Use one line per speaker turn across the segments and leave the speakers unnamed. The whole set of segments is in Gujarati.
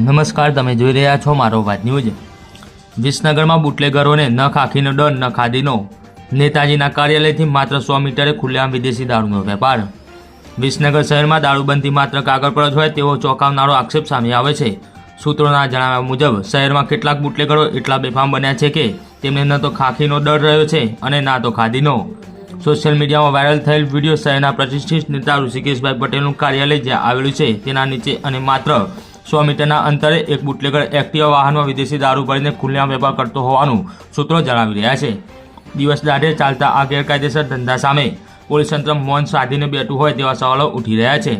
નમસ્કાર, તમે જોઈ રહ્યા છો મારો વાત ન્યૂઝ। વિસનગરમાં બુટલેગરોને ન ખાખીનો ડર ન ખાદીનો। નેતાજીના કાર્યાલયથી માત્ર 100 મીટરે ખુલ્લેઆમ વિદેશી દારૂનો વેપાર। વિસનગર શહેરમાં દારૂબંધી માત્ર કાગળ પર જ હોય તેવો ચોંકાવનારો આક્ષેપ સામે આવે છે। સૂત્રોના જણાવ્યા મુજબ શહેરમાં કેટલાક બુટલેગરો એટલા બેફામ બન્યા છે કે તેમને ન તો ખાખીનો ડર રહ્યો છે અને ના તો ખાદીનો। સોશિયલ મીડિયામાં વાયરલ થયેલ વિડીયો શહેરના પ્રતિષ્ઠિત નેતા ઋષિકેશભાઈ પટેલનું કાર્યાલય જ્યાં આવેલું છે તેના નીચે અને માત્ર 100 મીટરના અંતરે એક બુટલેગર એક્ટિવા વાહનમાં વિદેશી દારૂ ભરીને ખુલ્લેઆમ વેપાર કરતો હોવાનું સૂત્રો જણાવી રહ્યા છે। દિવસ દાઢે ચાલતા આ ગેરકાયદેસર ધંધા સામે પોલીસ તંત્ર મૌન સાધીને બેઠું હોય તેવા સવાલો ઉઠી રહ્યા છે।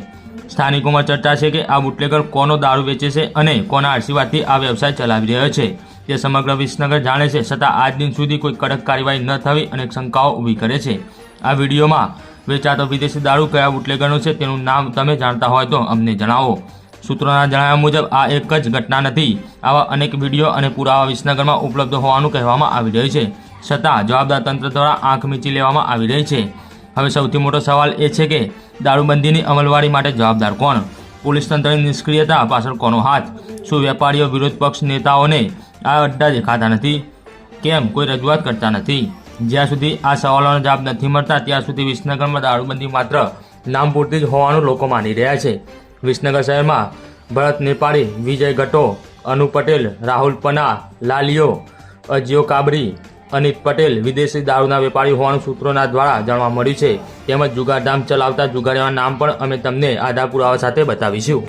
સ્થાનિકોમાં ચર્ચા છે કે આ બુટલેગર કોનો દારૂ વેચે છે અને કોના આશીર્વાદથી આ વ્યવસાય ચલાવી રહ્યો છે તે સમગ્ર વિસનગર જાણે છે, છતાં આજ દિન સુધી કોઈ કડક કાર્યવાહી ન થવી અનેક શંકાઓ ઊભી કરે છે। આ વિડીયોમાં વેચાતો વિદેશી દારૂ કયા બુટલેગરનો છે તેનું નામ તમે જાણતા હોય તો અમને જણાવો। સૂત્રોના જણાવ્યા મુજબ આ એક જ ઘટના નથી, આવા અનેક વિડીયો અને પુરાવા વિસનગરમાં ઉપલબ્ધ હોવાનું કહેવામાં આવી રહ્યું છે, છતાં જવાબદાર તંત્ર દ્વારા આંખ મીચી લેવામાં આવી રહી છે। હવે સૌથી મોટો સવાલ એ છે કે દારૂબંધીની અમલવારી માટે જવાબદાર કોણ? પોલીસ તંત્રની નિષ્ક્રિયતા પાછળ કોનો હાથ? શું વેપારીઓ વિરોધ પક્ષ નેતાઓને આ અડ્ડા દેખાતા નથી? કેમ કોઈ રજૂઆત કરતા નથી? જ્યાં સુધી આ સવાલોનો જવાબ નથી મળતા ત્યાં સુધી વિસનગરમાં દારૂબંધી માત્ર નામ પૂરતી જ હોવાનું લોકો માની રહ્યા છે। વિસનગર શહેરમાં ભરત નેપાળી, વિજય ગટો, અનુ પટેલ, રાહુલ પના, લાલિયો, અજિયો કાબરી, અનિત પટેલ વિદેશી દારૂના વેપારી હોવાનું સૂત્રોના દ્વારા જાણવા મળ્યું છે। તેમજ જુગારધામ ચલાવતા જુગારીઓના નામ પણ અમે તમને આધાર પુરાવા સાથે બતાવીશું।